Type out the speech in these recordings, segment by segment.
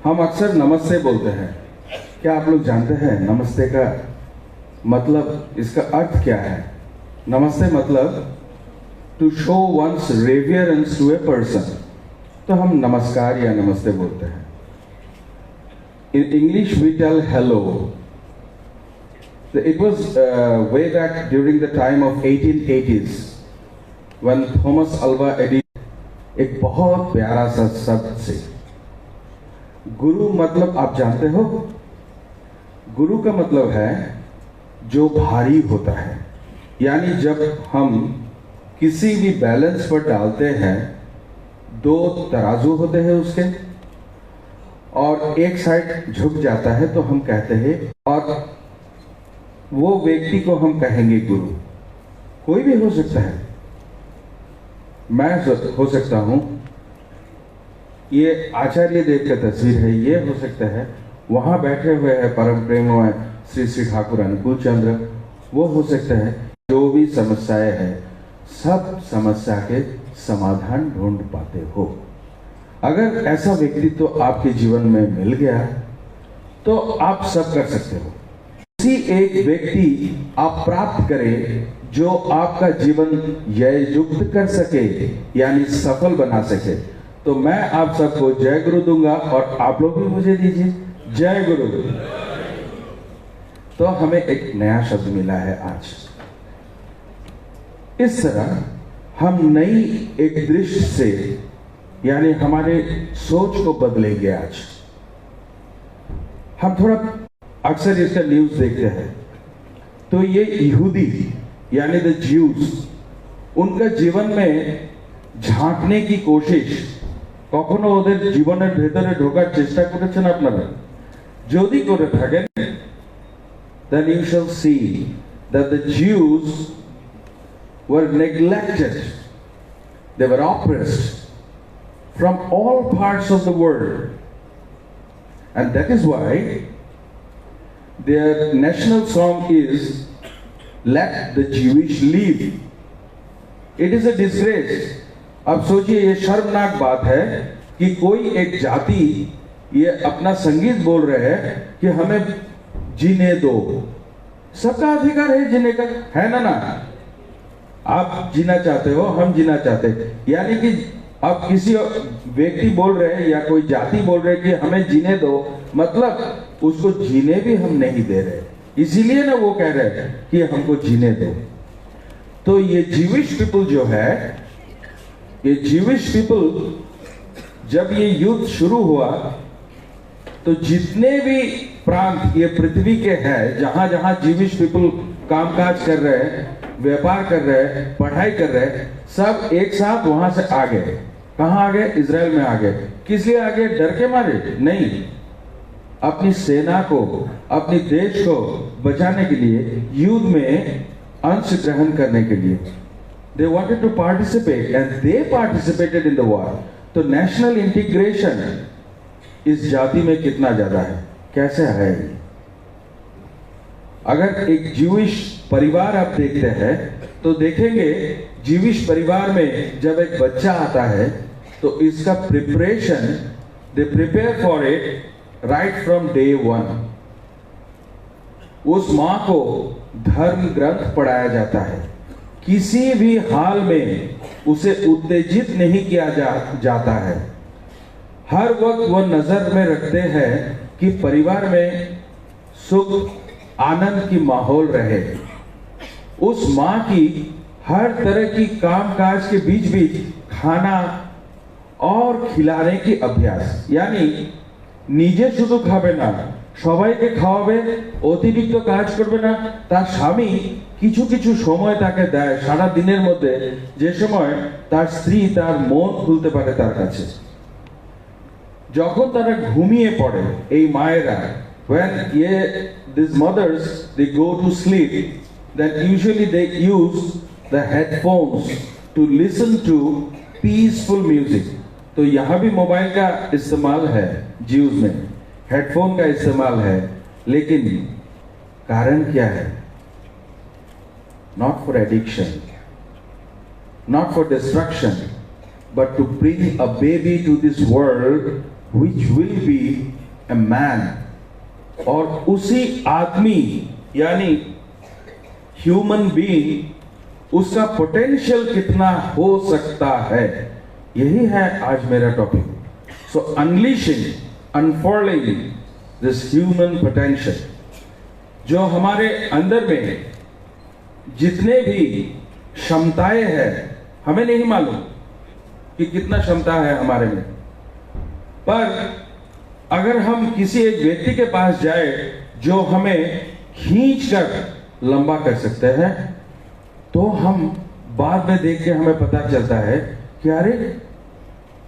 हम अक्सर नमस्ते बोलते हैं। क्या आप लोग जानते हैं नमस्ते का मतलब, इसका अर्थ क्या है? नमस्ते मतलब to show one's reverence to a person, तो हम नमस्कार या नमस्ते बोलते हैं। In English we tell hello. It was way back during the time of 1880s when Thomas Alva Edison एक बहुत प्यारा सा शब्द से, गुरु मतलब आप जानते हो? गुरु का मतलब है जो भारी होता है। यानी जब हम किसी भी बैलेंस पर डालते हैं, दो तराजू होते हैं उसके, और एक साइड झुक जाता है तो हम कहते हैं, और वो व्यक्ति को हम कहेंगे गुरु। कोई भी हो सकता है, मैं हो सकता हूं, ये आचार्य देव का तस्वीर है, ये हो सकता है, वहां बैठे हुए हैं परम प्रेममय श्री श्री ठाकुर अनुकूल चंद्र, वो हो सकता है। जो भी समस्याएं हैं, सब समस्या के समाधान ढूंढ पाते हो। अगर ऐसा व्यक्तित्व तो आपके जीवन में मिल गया तो आप सब कर सकते हो। किसी एक व्यक्ति आप प्राप्त करें जो आपका जीवन युक्त कर सके, यानी सफल बना सके, तो मैं आप सबको जय गुरु दूंगा और आप लोग भी मुझे दीजिए जय गुरु। तो हमें एक नया शब्द मिला है आज। इस तरह हम नई एक दृष्टि से, यानी हमारे सोच को बदलेंगे आज। हम थोड़ा अक्सर इसका न्यूज देखते हैं, तो ये यहूदी यानी द ज्यूज, उनका जीवन में झांकने की कोशिश, কখনো ওদের জীবনের ভেতরে ঢোকার চেষ্টা করেছেন আপনারা? যদি করে থাকেন, then you shall see that the Jews were neglected, they were oppressed from all parts of the world, and that is why their national song is "Let the Jewish Live." It is a disgrace. अब सोचिए, ये शर्मनाक बात है कि कोई एक जाति ये अपना संगीत बोल रहे हैं कि हमें जीने दो। सबका अधिकार है जीने का, है ना? आप जीना चाहते हो, हम जीना चाहते हैं। यानी कि अब किसी व्यक्ति बोल रहे हैं या कोई जाति बोल रहे हैं कि हमें जीने दो, मतलब उसको जीने भी हम नहीं दे रहे, इसीलिए ना वो कह रहे हैं कि हमको जीने दो। तो ये जीविश पीपल जो है, ये जीविश पीपल, जब ये युद्ध शुरू हुआ तो जितने भी प्रांत ये पृथ्वी के हैं, जहां जहां जीविश पीपल कामकाज कर रहे हैं, व्यापार कर रहे हैं, पढ़ाई कर रहे हैं, सब एक साथ वहां से आ गए। कहां आ गए? इजराइल में आ गए। किस लिए आ गए? डर के मारे? नहीं, अपनी सेना को, अपने देश को बचाने के लिए, युद्ध में अंश ग्रहण करने के लिए। They wanted to participate and they participated in the war. तो नेशनल इंटीग्रेशन इस जाति में कितना ज्यादा है, कैसे है? अगर एक ज्यूइश परिवार आप देखते हैं तो देखेंगे, ज्यूइश परिवार में जब एक बच्चा आता है तो इसका preparation, they prepare for it right from day one. उस मां को धर्म ग्रंथ पढ़ाया जाता है, किसी भी हाल में उसे उत्तेजित नहीं किया जाता है। हर वक्त वह नजर में रखते हैं कि परिवार में सुख आनंद की माहौल रहे। उस मां की हर तरह की कामकाज के बीच बीच खाना और खिलाने की अभ्यास, यानी নিজে শুধু খাবে না, সবাইকে খাওয়াবে, অতিরিক্ত কাজ করবে না। তার স্বামী কিছু কিছু সময় তাকে দেয় সারা দিনের মধ্যে, যে সময় তার স্ত্রী তার মন খুলতে পারে তার কাছে। যখন তারা ঘুমিয়ে পড়ে, এই মায়েরা, when these mothers they go to sleep, then usually they use the headphones to listen to peaceful music. तो यहाँ भी मोबाइल का इस्तेमाल है, ज्यूज में हेडफोन का इस्तेमाल है, लेकिन कारण क्या है? Not for addiction, not for destruction, but to bring a baby to this world which will be a man, और उसी आदमी यानी ह्यूमन बीइंग उसका पोटेंशियल कितना हो सकता है, यही है आज मेरा topic. So unleashing, unfolding this human potential, जो हमारे अंदर में जितने भी क्षमताएं हैं, हमें नहीं मालूम कि कितना क्षमता है हमारे में, पर अगर हम किसी एक व्यक्ति के पास जाए जो हमें खींचकर लंबा कर सकते हैं, तो हम बाद में देख के हमें पता चलता है कि अरे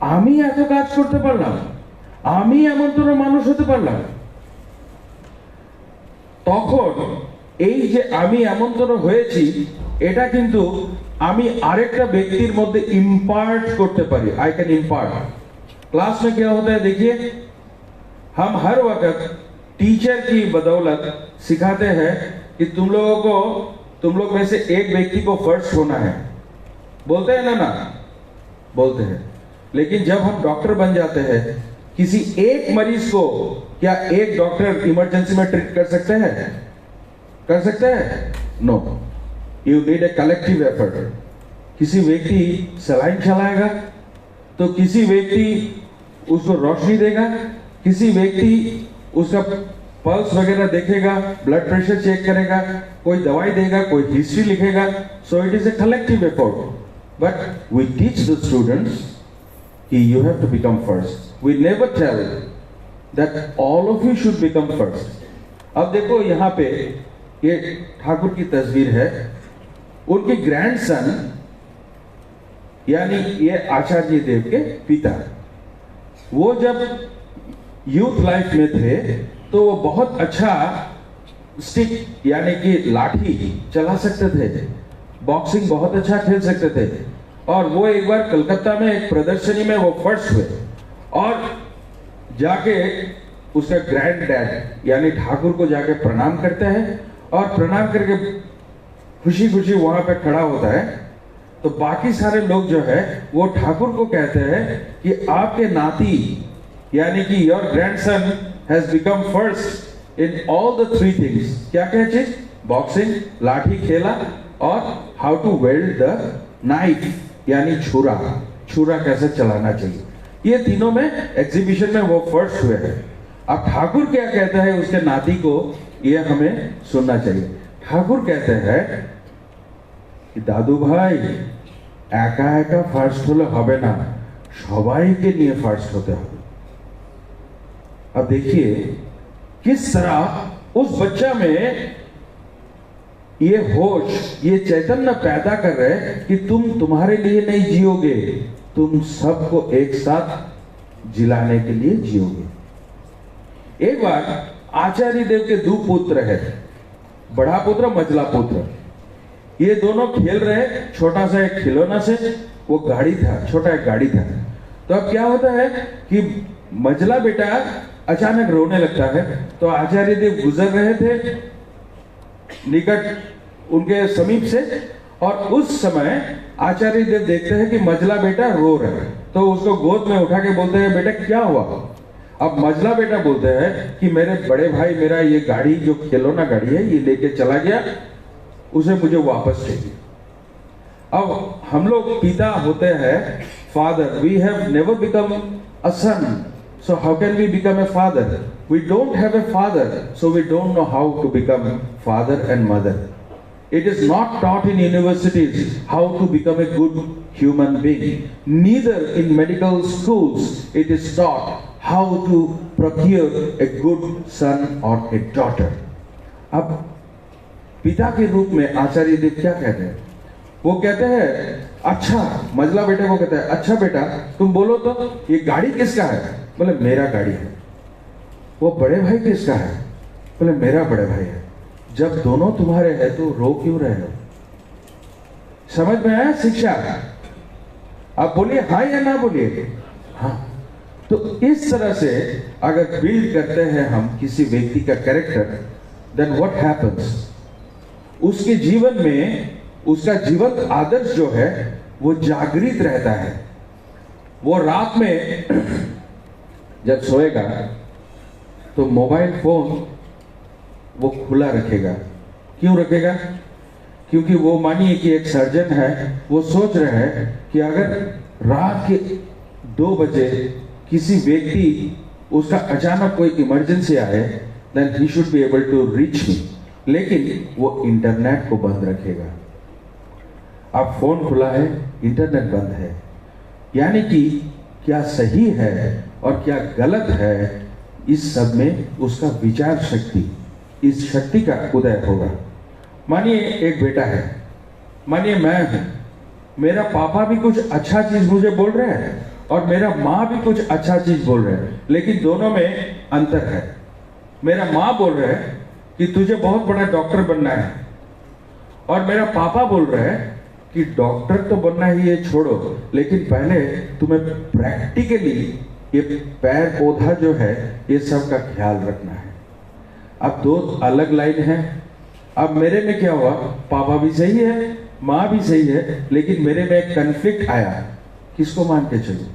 আমি এত কাজ করতে পারলাম, আমি এমন মানুষ হতে পারলাম। তখন এই যে আমি এমন হয়েছি, এটা কিন্তু আমি আরেকটা ব্যক্তির মধ্যে ইম্পার্ট করতে पारी। I can impart. क्लास में क्या होता है, देखिए हम हर वक्त टीचर की बदौलत सिखाते हैं कि तुम लोग में से एक व्यक्ति को फर्स्ट होना है, बोलते हैं ना, बोलते हैं। लेकिन जब हम डॉक्टर बन जाते हैं, किसी एक मरीज को क्या एक डॉक्टर इमरजेंसी में ट्रीट कर सकते हैं? कर सकते हैं? No, you need a collective effort. किसी व्यक्ति सलाइन चलाएगा, तो किसी व्यक्ति उसको रोशनी देगा, किसी व्यक्ति उसका पल्स वगैरह देखेगा, ब्लड प्रेशर चेक करेगा, कोई दवाई देगा, कोई हिस्ट्री लिखेगा। So it is a collective effort. But we teach the students कि you have to become first. We never tell that all of you should become first. अब देखो यहाँ पे ये ठाकुर की तस्वीर है, उनके ग्रैंडसन यानी ये आचार्य देव के पिता, वो जब यूथ लाइफ में थे तो वो बहुत अच्छा स्टिक यानी कि लाठी चला सकते थे, बॉक्सिंग बहुत अच्छा खेल सकते थे। और वो एक बार कलकत्ता में एक प्रदर्शनी में वो फर्स्ट हुए, और जाके उसका ग्रैंड डैड यानी ठाकुर को जाके प्रणाम करते हैं, और प्रणाम करके खुशी खुशी वहां पे खड़ा होता है। तो बाकी सारे लोग जो है वो ठाकुर को कहते हैं कि आपके नाती यानी कि your grandson has become first in all the three things. क्या क्या चीज? बॉक्सिंग, लाठी खेला, और how to wield the knife यानी छुरा कैसे चलाना चाहिए। ये तीनों में एग्जीबिशन में वो फर्स्ट हुए हैं। अब ठाकुर क्या कहते हैं उसके नाती को, ये हमें सुनना चाहिए। ठाकुर कहते हैं कि दादू भाई एका एका फार्स्ट होले होबे ना, सबाइके निये फार्स्ट होते होबे। अब देखिए किस तरह उस बच्चा में ये होश, ये चैतन्य पैदा कर रहे हैं कि तुम तुम्हारे लिए नहीं जियोगे, तुम सबको एक साथ जिलाने के लिए जियोगे। एक बार आचार्य देव के दो पुत्र हैं, बड़ा पुत्र मझला पुत्र। ये दोनों खेल रहे, छोटा सा एक खिलौना से, वो गाड़ी था, छोटा एक गाड़ी था। तो अब क्या होता है कि मझला बेटा अचानक रोने लगता है। तो आचार्य देव गुजर रहे थे निकट उनके समीप से, और उस समय आचार्य देव देखते हैं कि मझला बेटा रो रहा है। तो उसको गोद में उठा के बोलते हैं, बेटा क्या हुआ? अब मझला बेटा बोलते हैं कि मेरे बड़े भाई मेरा ये गाड़ी जो खिलौना गाड़ी है ये लेके चला गया, उसे मुझे वापस चाहिए। अब हम लोग पिता होते हैं, father, we have never become a son, so how can we become a father? We don't have a father, so we don't know how to become father and mother. It is not taught in universities how to become a good human being. Neither in medical schools it is taught how to procure a good son or a daughter. अब पिता के रूप में आचार्य देव क्या कहते हैं? वो कहते हैं, अच्छा, मझला बेटे को कहते हैं, अच्छा बेटा तुम बोलो तो ये गाड़ी किसका है? बोले मेरा गाड़ी है। वो बड़े भाई किसका है? बोले मेरा बड़े भाई है। जब दोनों तुम्हारे हैं तो रो क्यों रहे हो? समझ में आया शिक्षा? आप बोलिए हाँ या ना बोलिए हाँ। तो इस तरह से अगर बिल्ड करते हैं हम किसी व्यक्ति का कैरेक्टर, देन व्हाट हैपेंस? उसके जीवन में उसका जीवंत आदर्श जो है वो जागृत रहता है। वो रात में जब सोएगा तो मोबाइल फोन वो खुला रखेगा। क्यों रखेगा? क्योंकि वो मानिए कि एक सर्जन है, वो सोच रहा है कि अगर रात के 2 बजे किसी व्यक्ति उसका अचानक कोई इमरजेंसी आए, then he should be able to reach me, लेकिन वो इंटरनेट को बंद रखेगा। अब फोन खुला है, इंटरनेट बंद है, यानी कि क्या सही है और क्या गलत है, इस सब में उसका विचार शक्ति, इस शक्ति का उदय होगा। मानिए एक बेटा है, मानिए मैं हूं, मेरा पापा भी कुछ अच्छा चीज मुझे बोल रहे हैं और मेरा माँ भी कुछ अच्छा चीज बोल रहे हैं, लेकिन दोनों में अंतर है। मेरा माँ बोल रहे हैं कि तुझे बहुत बड़ा डॉक्टर बनना है, और मेरा पापा बोल रहे हैं कि डॉक्टर तो बनना ही है, छोड़ो, लेकिन पहले तुम्हें प्रैक्टिकली ये पैर पौधा जो है ये सब का ख्याल रखना है। अब 2 अलग लाइन है। अब मेरे में क्या हुआ, पापा भी सही है, माँ भी सही है, लेकिन मेरे में एक कन्फ्लिक्ट आया, किसको मान के चलूं?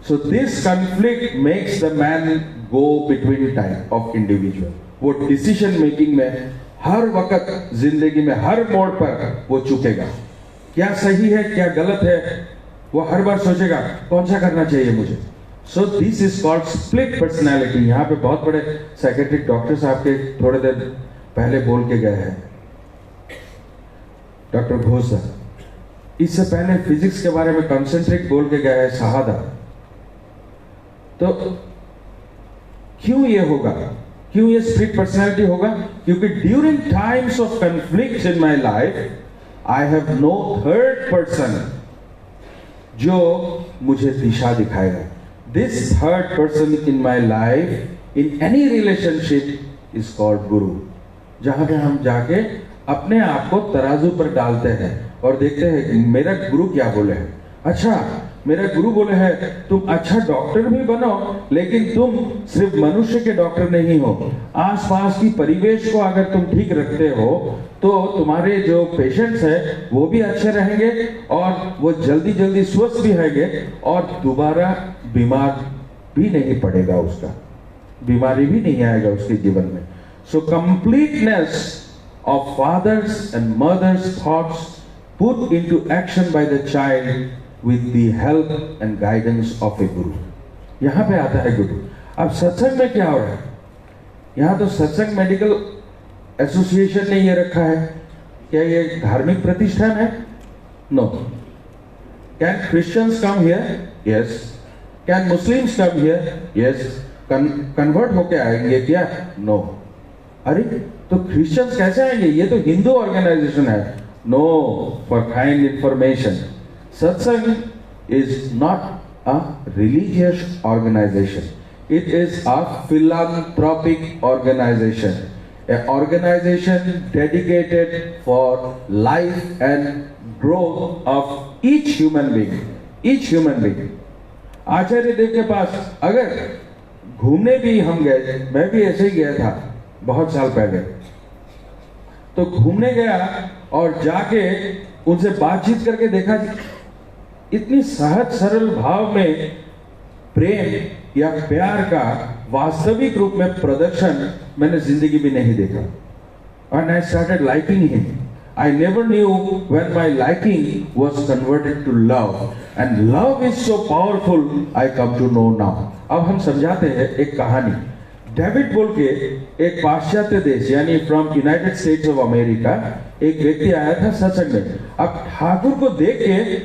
So this conflict makes the man go between time of individual. वो डिसीजन मेकिंग में हर वक्त, जिंदगी में हर मोड़ पर वो चुकेगा। क्या सही है क्या गलत है, वो हर बार सोचेगा कौन सा करना चाहिए मुझे। So this is called split personality. यहाँ पे बहुत बड़े साइकेट्रिक डॉक्टर साहब के थोड़े देर पहले बोल के गए हैं, डॉक्टर घोष सर। इससे पहले फिजिक्स के बारे में कॉन्सेंट्रिक बोल के गए हैं शहादा। तो क्यों ये होगा, क्यों ये स्प्लिट पर्सनैलिटी होगा? क्योंकि during times of conflict in my life I have no third person जो मुझे दिशा दिखाएगा। This third person in my life in any relationship is called guru. जहां पे हम जाके अपने आप को तराजू पर डालते हैं और देखते हैं कि मेरा गुरु क्या बोले है। अच्छा, मेरा गुरु बोले है तुम अच्छा डॉक्टर भी बनो, लेकिन तुम सिर्फ मनुष्य के डॉक्टर नहीं हो, आसपास की परिवेश को अगर तुम ठीक रखते हो तो तुम्हारे जो पेशेंट्स है वो भी अच्छे रहेंगे और वो जल्दी जल्दी स्वस्थ भी रहेंगे और दोबारा बीमार भी नहीं पड़ेगा, उसका बीमारी भी नहीं आएगा उसके जीवन में। सो completeness of fathers and mothers' thoughts put into action by the child with the help and guidance of a guru। यहाँ पे आता है गुरु। अब सत्संग में क्या हो रहा है? यहाँ तो सत्संग मेडिकल एसोसिएशन ने ये रखा है, क्या ये धार्मिक प्रतिष्ठान है? No. Can Christians come here? Yes. Can Muslims come here? Yes. Convert होके आएंगे क्या? नो। अरे तो क्रिश्चियंस कैसे आएंगे? ये तो हिंदू ऑर्गेनाइजेशन है। No, for kind information, Satsang is not a religious organization, it is a philanthropic organization, a organization dedicated for life and growth of each human being, each human being. Acharya Dev के पास अगर घूमने भी हम गए, मैं भी ऐसे ही गया था बहुत साल पहले, तो घूमने गया और जाके उनसे बातचीत करके देखा, इतनी सहज सरल भाव में प्रेम या प्यार का वास्तविक रूप में प्रदर्शन मैंने जिंदगी में नहीं देखा। And I started liking him. I never knew when my liking was converted to love, and love is so powerful I come to know now। अब हम समझाते हैं एक कहानी। डेविड बोल के एक पाश्चात्य देश यानी from United states of America एक व्यक्ति आया था सत्संग में। अब ठाकुर को देख के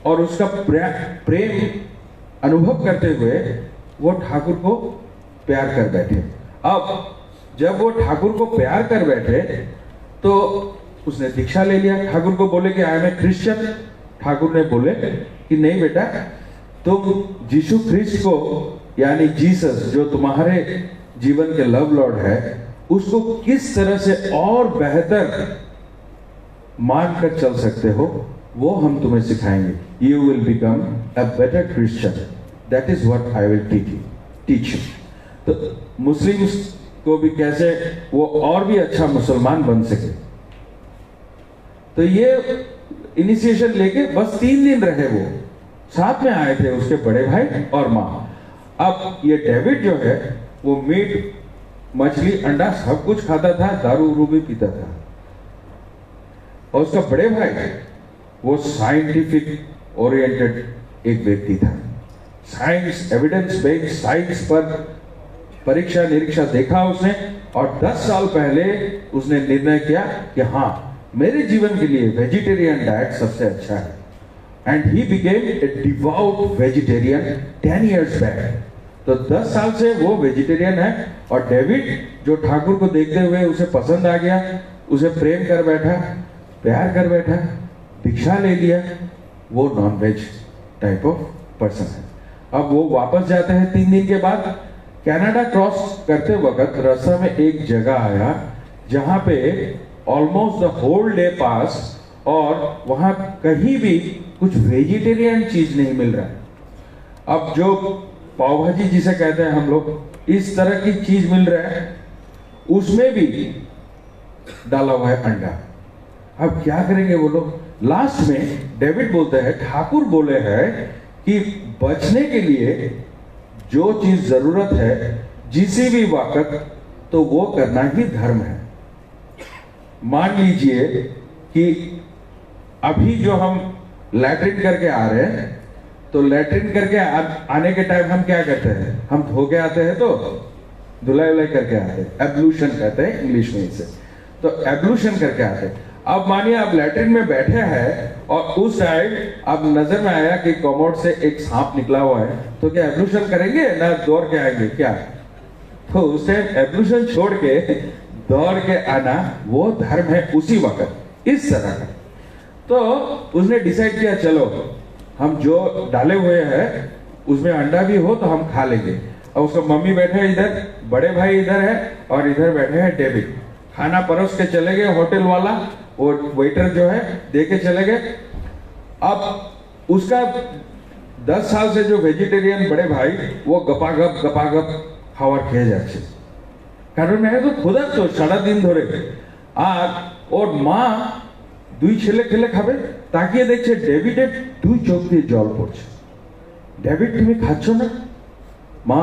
और उसका प्रेम अनुभव करते हुए वो ठाकुर को प्यार कर बैठे। अब जब वो ठाकुर को प्यार कर बैठे तो उसने दीक्षा ले लिया। ठाकुर को बोले कि I am a Christian. Thakur ने बोले कि नहीं बेटा, तुम यीशु ख्रिस्ट को यानी जीसस जो तुम्हारे जीवन के लव लॉर्ड है उसको किस तरह से और बेहतर मानकर चल सकते हो वो हम तुम्हें सिखाएंगे। You will become a better Christian, that is what I will teach you. तो मुस्लिम्स को भी कैसे वो और भी अच्छा मुसलमान बन सके। तो ये इनिशिएशन लेके बस 3 दिन रहे, वो साथ में आए थे उसके बड़े भाई और माँ। अब ये डेविड जो है वो मीट मछली अंडा सब कुछ खाता था, दारू उरू भी पीता था। और उसका बड़े भाई वो साइंटिफिक ओरिएंटेड एक व्यक्ति था। साइंस, एविडेंस बेस्ड साइंस पर परीक्षा निरीक्षा देखा उसने, और 10 साल पहले उसने निर्णय किया कि हाँ, मेरे जीवन के लिए वेजिटेरियन डाइट सबसे अच्छा है। And he became a devote vegetarian 10 years back. तो 10 साल से वो वेजिटेरियन है। और डेविड जो ठाकुर को देखते हुए उसे पसंद आ गया, उसे प्रेम कर बैठा, प्यार कर बैठा, दीक्षा ले लिया, वो non veg type of person है। अब वो वापस जाते हैं 3 दिन के बाद। कनाडा क्रॉस करते वक्त रास्ता में एक जगह आया जहां पे ऑलमोस्ट द होल डे पास, और वहां कहीं भी कुछ वेजिटेरियन चीज नहीं मिल रहा है। अब जो पाव भाजी जिसे कहते हैं हम लोग, इस तरह की चीज मिल रहा है, उसमें भी डाला हुआ है अंडा। अब क्या करेंगे वो लोग? लास्ट में डेविड बोलते हैं, ठाकुर बोले हैं कि बचने के लिए जो चीज जरूरत है जिसी भी वक्त, तो वो करना ही धर्म है। मान लीजिए कि अभी जो हम लैट्रिन करके आ रहे हैं, तो लैट्रिन करके आने के टाइम हम क्या करते हैं? हम धो के आते हैं, तो धुलाई उलाई करके आते हैं, एब्लूशन कहते हैं इंग्लिश में इसे। तो एब्लूशन करके आते हैं। अब मानिए आप लैट्रिन में बैठे हैं और उस टाइम अब नजर में आया कि कमोड से एक सांप निकला हुआ है, तो क्या एब्लूशन करेंगे ना दौड़ के आएंगे क्या? तो उस टाइम एब्लूशन छोड़ के दौड़ के आना वो धर्म है उसी वक्त, इस तरह का। तो उसने डिसाइड किया, चलो हम जो डाले हुए हैं उसमें अंडा भी हो तो हम खा लेंगे। और उसका मम्मी बैठे हैं इधर, बड़े भाई इधर है, और इधर बैठे हैं डेविड। खाना परोस के चले गए होटल वाला, वो वेटर जो है दे के चले गए। अब उसका 10 साल से जो वेजिटेरियन बड़े भाई, वो गपागप खावर খেয়ে যাচ্ছে। কারণ है तो ক্ষুধার্ত, সারাদিন ধরে। আর ওর মা দুই ছেলে খেলে খাবে, তাকিয়ে দেখছে ডেভিডের 2 চোখ দিয়ে জল পড়ছে। ডেভিড, তুমি খাচ্ছ না? মা,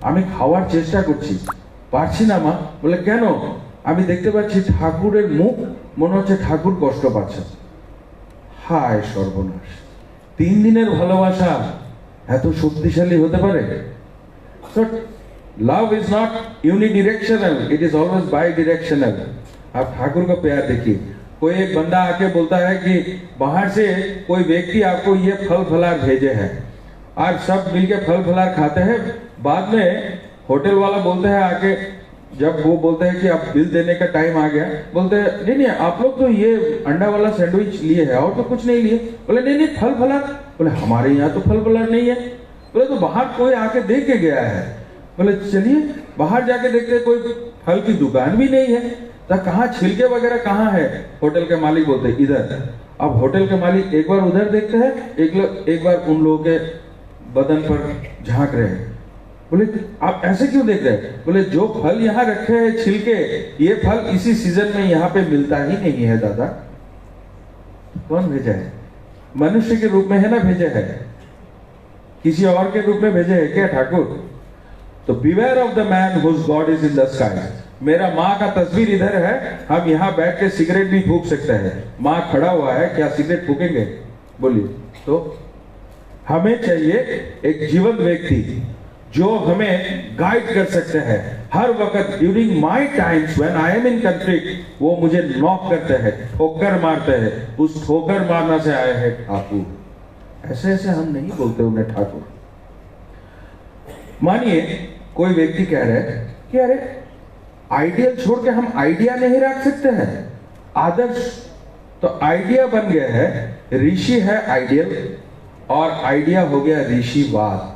আমি খাওয়ার চেষ্টা করছি, পারছি না মা। বলে কেন? আমি দেখতে পাচ্ছি ঠাকুরের মুখ, মনে হচ্ছে ঠাকুর কষ্ট পাচ্ছে। হায় সর্বনাশ! 3 দিনের ভালোবাসা এত শক্তিশালী হতে পারে? So love is not unidirectional, it is always bidirectional। आप ठाकुर का प्यार देखिए। कोई एक बंदा आके बोलता है कि बाहर से कोई व्यक्ति आपको ये फल फलार भेजे हैं, आप सब मिलके फल फलार खाते हैं। बाद में होटल वाला बोलते हैं आके, जब वो बोलते हैं कि अब बिल देने का टाइम आ गया, बोलते हैं नहीं नहीं, आप लोग तो ये अंडा वाला सैंडविच लिए है और तो कुछ नहीं लिए। बोले नहीं नहीं, फल फलार। बोले हमारे यहाँ तो फल फलार नहीं है। बोले तो बाहर कोई आके देख के गया है। बोले चलिए बाहर जाके देखते, कोई फल की दुकान भी नहीं है। तो कहाँ छिलके वगैरह कहाँ है? होटल के मालिक बोलते इधर। अब होटल के मालिक एक बार उधर देखते हैं, एक बार उन लोगों के बदन पर झांक रहे हैं। बोले आप ऐसे क्यों देख रहे हैं? बोले जो फल यहाँ रखे हैं छिलके, ये फल इसी सीजन में यहाँ पे मिलता ही नहीं है दादा। कौन भेजा है? मनुष्य के रूप में है ना भेजा है, किसी और के रूप में भेजे है क्या ठाकुर? तो beware of the man whose god is in the sky. मेरा माँ का तस्वीर इधर है, हम यहाँ बैठ के सिगरेट भी फूंक सकते हैं। माँ खड़ा हुआ है, क्या सिगरेट फूकेंगे? बोलिए। तो हमें चाहिए एक जीवंत व्यक्ति जो हमें गाइड कर सकते हैं हर वक्त। During my times when I am in conflict, वो मुझे नॉक करते हैं, ठोकर मारते हैं। उस ठोकर मारना से आए हैं ठाकुर। ऐसे ऐसे हम नहीं बोलते उन्हें ठाकुर। मानिए कोई व्यक्ति कह रहे हैं कि अरे आइडियल छोड़ के हम आइडिया नहीं रख सकते हैं, आदर्श। तो आइडिया बन गया है, ऋषि है आइडियल, और आइडिया हो गया ऋषिवाद।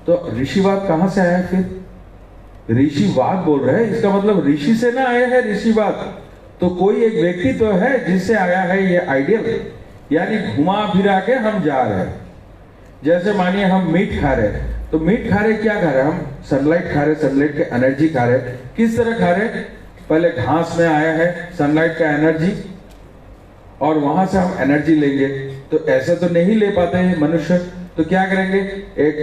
तो ऋषिवाद कहां से आया? फिर ऋषिवाद बोल रहे हैं, इसका मतलब ऋषि से ना आया है ऋषिवाद। तो कोई एक व्यक्ति तो है जिससे आया है ये आइडियल, यानी घुमा फिरा के हम जा रहे हैं। जैसे मानिए हम मीट खा रहे हैं, तो मीट खा रहे क्या खा रहे हैं? हम सनलाइट खा रहे, सनलाइट के एनर्जी खा रहे। किस तरह खा रहे? पहले घास में आया है सनलाइट का एनर्जी, और वहां से हम एनर्जी लेंगे। तो ऐसे तो नहीं ले पाते हैं मनुष्य, तो क्या करेंगे? एक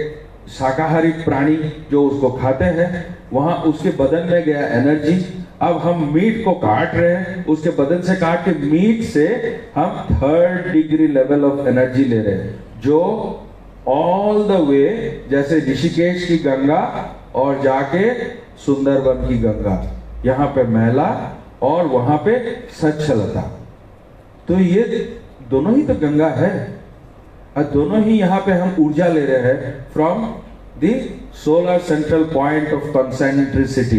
शाकाहारी प्राणी जो उसको खाते हैं, वहां उसके बदन में गया एनर्जी। अब हम मीट को काट रहे हैं, उसके बदन से काट के मीट से हम 3rd degree level of energy ले रहे हैं, जो ऑल द वे जैसे ऋषिकेश की गंगा और जाके सुंदरवन की गंगा, यहाँ पे मैला और वहां पे सच्छलता। तो ये दोनों ही तो गंगा है, और दोनों ही यहाँ पे हम ऊर्जा ले रहे हैं from the solar central point of concentricity,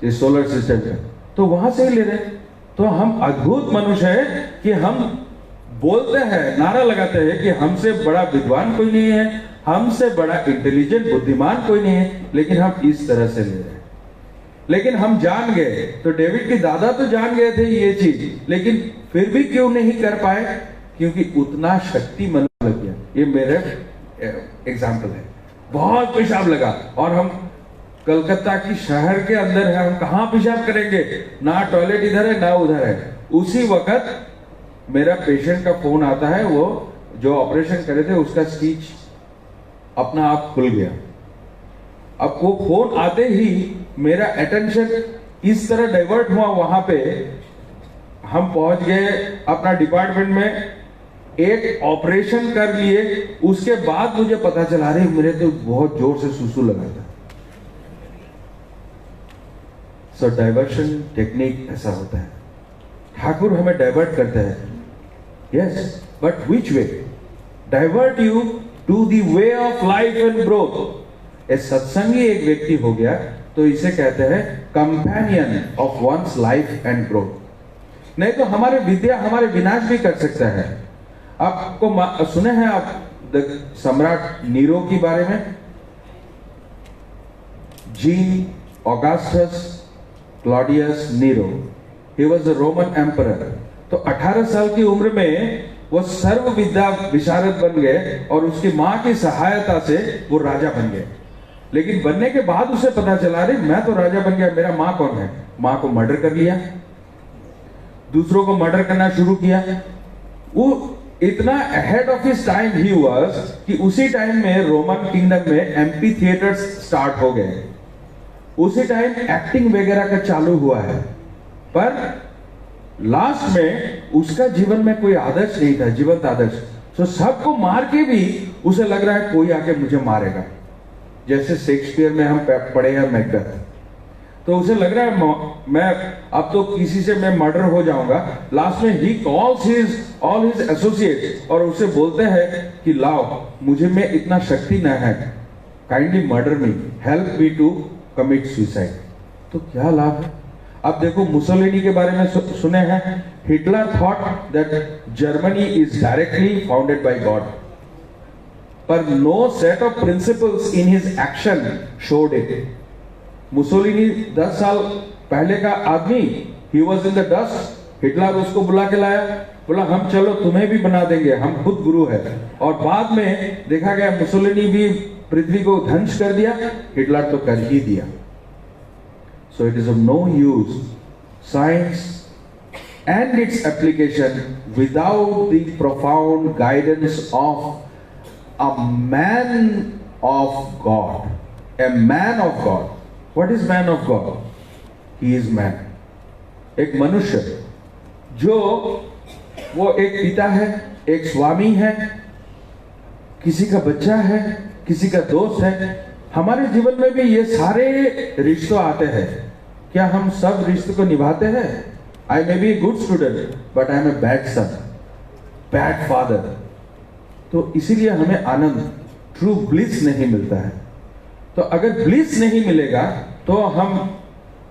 ये सोलर सिस्टम है, तो वहां से ही ले रहे हैं। तो हम अद्भुत मनुष्य हैं कि हम बोलते हैं, नारा लगाते हैं कि हमसे बड़ा विद्वान कोई नहीं है, हमसे बड़ा इंटेलिजेंट बुद्धिमान कोई नहीं है, लेकिन हम इस तरह से ले रहे हैं। लेकिन हम जान गए, तो डेविड के दादा तो जान गए थे ये चीज, लेकिन फिर भी क्यों नहीं कर पाए? क्योंकि उतना शक्ति मन लग गया। ये मेरे एग्जाम्पल है। बहुत पेशाब लगा और हम कलकत्ता की शहर के अंदर है, हम कहां पेशाब करेंगे? ना टॉयलेट इधर है ना उधर है। उसी वक्त मेरा पेशेंट का फोन आता है, वो जो ऑपरेशन करे थे उसका स्पीच अपना आप खुल गया। अब वो फोन आते ही मेरा अटेंशन इस तरह डाइवर्ट हुआ, वहां पे हम पहुंच गए अपना डिपार्टमेंट में, एक ऑपरेशन कर लिए। उसके बाद मुझे पता चला रही मेरे तो बहुत जोर से सुसु लगा था। सो डाइवर्शन टेक्निक ऐसा होता है, ठाकुर हमें डाइवर्ट करते हैं। Yes, but which way? Divert you to the way of life and growth. ए सत्संगी एक व्यक्ति हो गया तो इसे कहते हैं companion of one's life and growth. नहीं तो हमारे विद्या हमारे विनाश भी कर सकता है। आपको सुने हैं आप सम्राट नीरो के बारे में? Jean Augustus Claudius Nero, he was a Roman emperor. तो 18 साल की उम्र में वो सर्व विद्या विशारद बन गए और उसकी मां की सहायता से वो राजा बन गए। लेकिन बनने के बाद उसे पता चला, अरे मैं तो राजा बन गया, मेरा मां कौन है? मां को मर्डर कर लिया, दूसरों को मर्डर करना शुरू किया। वो इतना ahead of his time he was कि उसी टाइम में रोमन किंगडम में एम्पी थिएटर्स स्टार्ट हो गए। उसी टाइम एक्टिंग वगैरह का चालू हुआ है, पर लास्ट में उसका जीवन में कोई आदर्श नहीं था, जीवंत आदर्श। तो सबको मार के भी उसे लग रहा है कोई आके मुझे मारेगा। जैसे शेक्सपियर में हम पढ़े हैं मैकबेथ, तो उसे लग रहा है मैं अब तो किसी से मैं मर्डर हो जाऊंगा। लास्ट में he calls all his associates और उसे बोलते हैं कि लाओ, मुझे में इतना शक्ति न है, kindly murder me, help me to commit suicide. तो क्या लाभ है? अब देखो मुसोलिनी के बारे में सुने हैं, Hitler thought that Germany is directly founded by God, पर no set of principles in his action showed it. Mussolini 10 साल पहले का आदमी, he was in the dust. Hitler उसको बुला के लाया, बोला हम चलो तुम्हें भी बना देंगे, हम खुद गुरु है। और बाद में देखा गया मुसोलिनी भी पृथ्वी को ध्वंस कर दिया, हिटलर तो कर ही दिया। So it is of no use science and its application without the profound guidance of a man of God. A man of God. What is man of God? He is man. एक मनुष्य जो वो एक पिता है, एक स्वामी है, किसी का बच्चा है, किसी का दोस्त है। हमारे जीवन में भी ये सारे रिश्ते आते हैं। क्या हम सब रिश्ते को निभाते हैं? I may be a good student, but I am a bad son, bad father. तो इसीलिए हमें आनंद, ट्रू ब्लिस नहीं मिलता है। तो अगर ब्लिस नहीं मिलेगा तो हम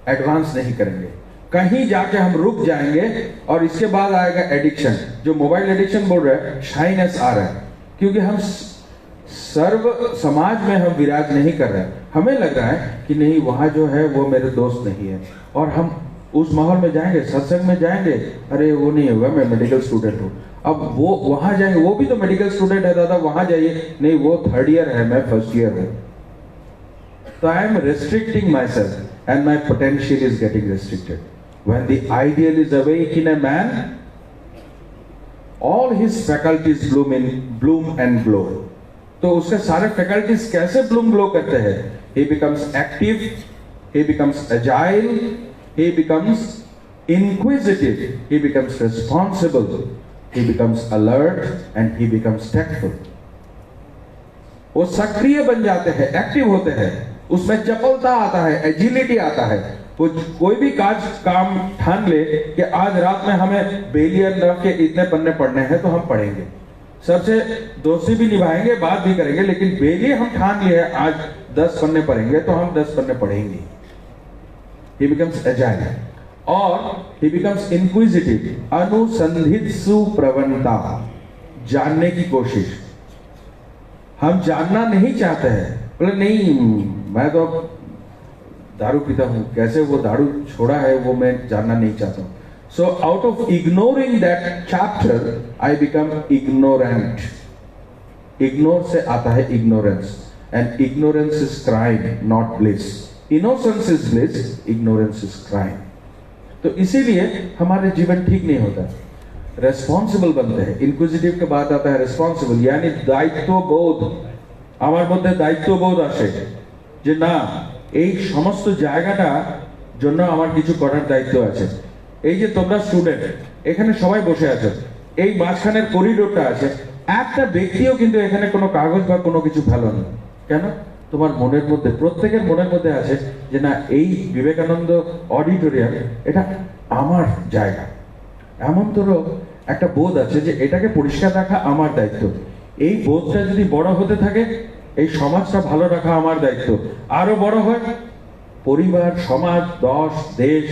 एडवांस नहीं करेंगे, कहीं जाके हम रुक जाएंगे। और इसके बाद आएगा एडिक्शन, जो मोबाइल एडिक्शन बोल रहे हैं, शाइनेस आ रहा है, क्योंकि हम सर्व समाज में हम विराज नहीं कर रहे हैं। हमें लग रहा है कि नहीं, वहां जो है वो मेरे दोस्त नहीं है, और हम उस माहौल में जाएंगे, सत्संग में जाएंगे, अरे वो नहीं होगा, मैं मेडिकल स्टूडेंट हूँ। अब वो वहां जाएंगे, वो भी तो मेडिकल स्टूडेंट है दादा, वहां जाइए, नहीं वो 3rd ईयर है, मैं 1st ईयर हूँ। तो I am restricting my self and my potential is getting restricted. When the ideal is awake in a man, all his faculties bloom and glow. तो उसके सारे फैकल्टीज कैसे ब्लूम ग्लो करते हैं? He becomes active, he becomes agile, he becomes inquisitive, he becomes responsible, he becomes alert and he becomes tactful. वो सक्रिय बन जाते हैं, एक्टिव होते हैं, उसमें चपलता आता है, एजिलिटी आता है। वो कोई भी काम ठान ले कि आज रात में हमें बेलियन रख के इतने पन्ने पढ़ने हैं तो हम पढ़ेंगे, सबसे दोस्ती भी निभाएंगे, बात भी करेंगे, लेकिन बेली हम ठान लिए आज 10 पन्ने पढ़ेंगे तो हम 10 पन्ने पढ़ेंगे। He becomes agile और he becomes inquisitive, अनुसंधित्सु प्रवणता, जानने की कोशिश। हम जानना नहीं चाहते हैं, बोले नहीं मैं तो दारू पीता हूं, कैसे वो दारू छोड़ा है वो मैं जानना नहीं चाहता हूं। So out of ignoring that chapter, I become ignorant. Ignore से आता है ignorance, and ignorance is crime, not bliss. Innocence is bliss, ignorance is crime. तो इसीलिए हमारे जीवन ठीक नहीं होता। रेस्पॉन्सिबल बनते हैं। इनक्विजिटिव के बाद आता है रेस्पॉन्सिबल, यानी दायित्वबोध। আমার মধ্যে দায়িত্ববোধ আসে যে না এই সমস্ত জায়গাটা জন্য আমার কিছু করার দায়িত্ব আছে। এই যে তোমরা স্টুডেন্ট এখানে সবাই বসে আছো, এই মাঝখানের করিডোরটা আছে, একটা ব্যক্তিও কিন্তু এখানে কোনো কাগজ বা কোনো কিছু ফেলোনি। কেন? তোমার মনের মধ্যে, প্রত্যেকের মনের মধ্যে আছে যে না এই বিবেকানন্দ অডিটোরিয়াম এটা আমার জায়গা। এমন তোরও একটা বোধ আছে যে এটাকে পরিষ্কার রাখা আমার দায়িত্ব। এই বোধটা যদি বড় হতে থাকে, এই সমাজটা ভালো রাখা আমার দায়িত্ব। আরো বড় হয় পরিবার, সমাজ, দেশ,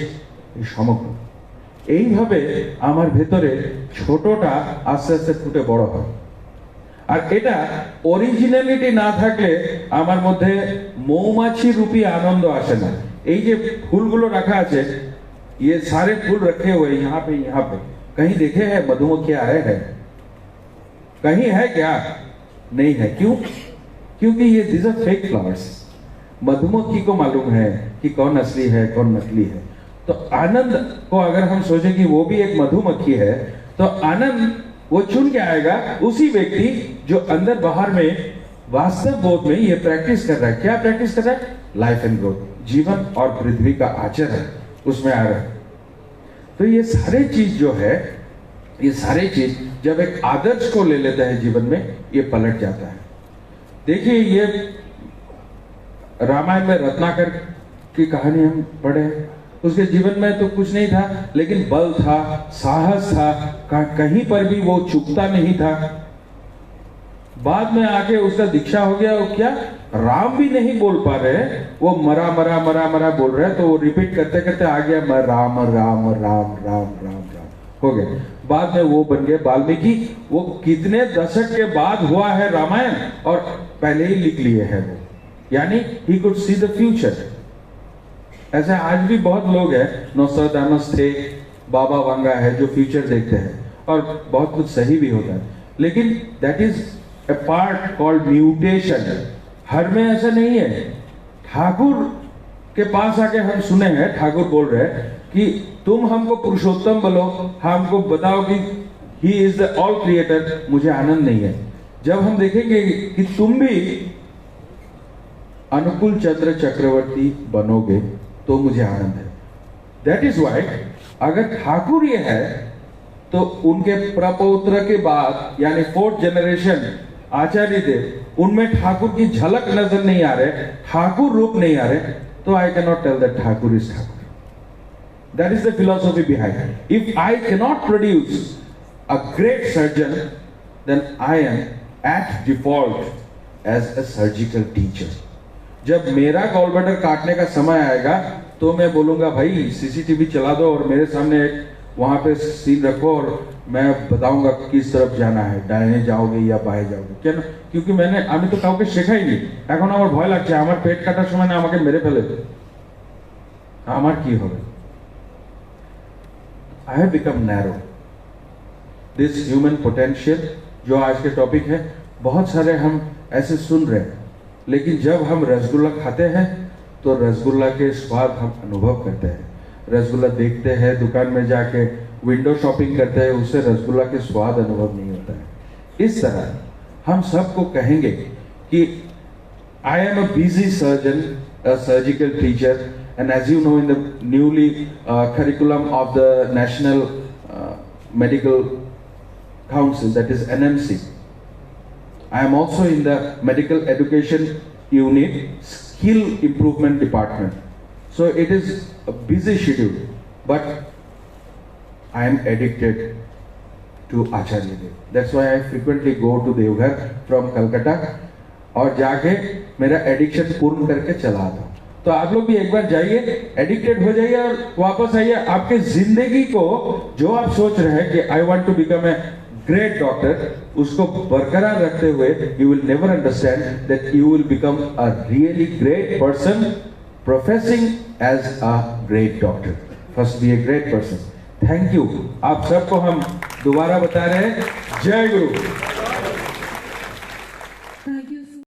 এই সমগ্র। এইভাবে আমার ভেতরে ছোটটা আস্তে আস্তে ফুটে বড় হয়। আর এটা অরিজিনালিটি না থাকলে আমার মধ্যে মৌমাছি রূপী আনন্দ আসে না। এই যে ফুলগুলো রাখা আছে, ये सारे फूल रखे हुए यहाँ पे कहीं देखे हैं मधुमक्खी आए हैं? कहीं है क्या? नहीं है। क्यों? क्योंकि ये these are fake flowers। मधुमक्खी को मालूम है कि कौन असली है कौन नकली है। तो आनंद को अगर हम सोचें कि वो भी एक मधुमक्खी है, तो आनंद वो चुन के आएगा उसी व्यक्ति जो अंदर बाहर में वास्तव बोध में ये प्रैक्टिस कर रहा है। क्या प्रैक्टिस कर रहा है? लाइफ एंड ग्रोथ, जीवन और पृथ्वी का आचरण उसमें आ रहा है। तो ये सारे चीज जो है, ये सारे चीज जब एक आदर्श को ले लेता है जीवन में, ये पलट जाता है। देखिए ये रामायण में रत्नाकर की कहानी हम पढ़े, उसके जीवन में तो कुछ नहीं था, लेकिन बल था, साहस था, कहीं पर भी वो चूकता नहीं था। बाद में आके उसका दीक्षा हो गया। वो क्या, राम भी नहीं बोल पा रहे, वो मरा मरा मरा मरा बोल रहे, तो वो रिपीट करते करते आ गया मैं राम राम राम राम राम राम हो गया। बाद में वो बन गए वाल्मीकि। वो कितने दशक के बाद हुआ है रामायण, और पहले ही लिख लिए है वो, यानी he could see the future. ऐसे आज भी बहुत लोग हैं, नोस्ट्राडामस थे, बाबा वांगा है, जो फ्यूचर देखते हैं और बहुत कुछ सही भी होता है, लेकिन that is a part called mutation। हर में ऐसा नहीं है। ठाकुर के पास आके हम सुने हैं, ठाकुर बोल रहे हैं कि तुम हमको पुरुषोत्तम बोलो, हमको बताओ कि he is the all creator, मुझे आनंद नहीं है। जब हम देखेंगे कि तुम भी अनुकूल चंद्र चक्रवर्ती बनोगे तो मुझे आनंद है। दैट इज वाई अगर ठाकुर ये है तो उनके प्रपौत्र के बाद यानी 4th जनरेशन आचार्य देव, उनमें ठाकुर की झलक नजर नहीं आ रहे, ठाकुर रूप नहीं आ रहे, तो I can not tell that Thakur is Thakur. That is the philosophy behind. If I can not produce a great surgeon, then I am at default as a surgical teacher. जब मेरा गॉलब्लैडर काटने का समय आएगा तो मैं बोलूंगा भाई सीसीटीवी चला दो और मेरे सामने एक वहां पे सीन रखो और मैं बताऊंगा किस तरफ जाना है, डाइने जाओगे या बाएं जाओगे। क्या ना, क्योंकि मैंने আমি তো কাউকে শেখাই নি, এখন আমার ভয় লাগছে আমার পেট কাটার সময় না আমাকে মেরে ফেলে আমার কি হবে। I have become narrow। This human potential जो आज के टॉपिक है, बहुत सारे हम ऐसे सुन रहे हैं, लेकिन जब हम रसगुल्ला खाते हैं तो रसगुल्ला के स्वाद हम अनुभव करते हैं। रसगुल्ला देखते हैं दुकान में जाके, विंडो शॉपिंग करते हैं, उससे रसगुल्ला के स्वाद अनुभव नहीं होता है। इस तरह हम सबको कहेंगे कि I am a busy surgeon, a surgical teacher, and as you know, in the newly curriculum of the National Medical Council, that is NMC, I am also in the Medical Education Unit Skill Improvement Department. So it is a busy schedule, but I am addicted to Acharya Dev. That's why I frequently go to Devghar from Calcutta और जाके मेरा addiction पूर्ण करके चला आता हूँ। तो आप लोग भी एक बार जाइए, एडिक्टेड हो जाइए और वापस आइए। आपके जिंदगी को जो आप सोच रहे हैं कि I want to become a great doctor, उसको बरकरार रखते हुए you will never understand that you will become a really great person professing as a great doctor. First be a great person. Thank you. आप सबको हम दोबारा बता रहे हैं, जय गुरु।